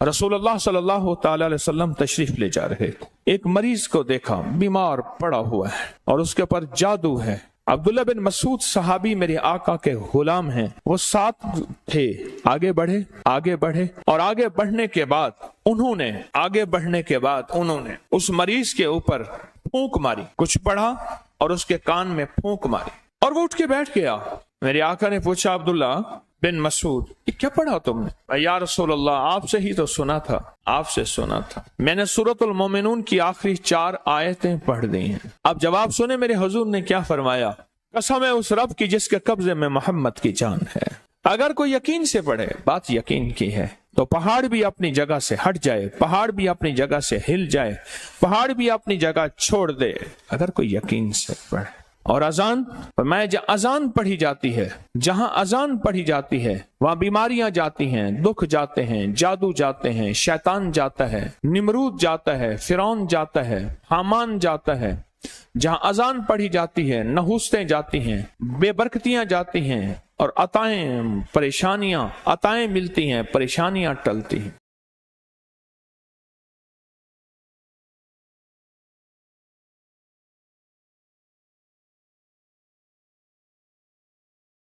रसूलुल्लाह सल्लल्लाहु ताला अलैहि वसल्लम तशरीफ ले जा रहे थे। एक मरीज को देखा, बीमार पड़ा हुआ है और उसके ऊपर जादू है। अब्दुल्ला बिन मसूद सहाबी मेरे आका के गुलाम हैं, वो साथ थे। आगे बढ़े और आगे बढ़ने के बाद उन्होंने उस मरीज के ऊपर फूंक मारी, कुछ पढ़ा और उसके कान में फूंक मारी और वो उठ के बैठ गया। मेरे आका ने पूछा, अब्दुल्ला बिन मसूद, ये क्या पढ़ा तुमने? या रसूलल्लाह, आपसे ही तो सुना था, मैंने सूरतुल मोमिनून की आखिरी 4 आयतें पढ़ दी हैं। अब जवाब सुने मेरे हुजूर ने क्या फरमाया, कसम है उस रब की जिसके कब्जे में मोहम्मद की जान है। अगर कोई यकीन से पढ़े, बात यकीन की है, तो पहाड़ भी अपनी जगह से हट जाए, पहाड़ भी अपनी जगह से हिल जाए, पहाड़ भी अपनी जगह छोड़ दे, अगर कोई यकीन से पढ़े। और अजान, अजान पढ़ी जाती है, जहां अजान पढ़ी जाती है वहां बीमारियां जाती हैं, दुख जाते हैं, जादू जाते हैं, शैतान जाता है, निमरूद जाता है, फिरौन जाता है, हामान जाता है। जहां अजान पढ़ी जाती है नहुस्तें जाती हैं, बेबरकतियां जाती हैं और अताएं मिलती हैं, परेशानियां टलती हैं।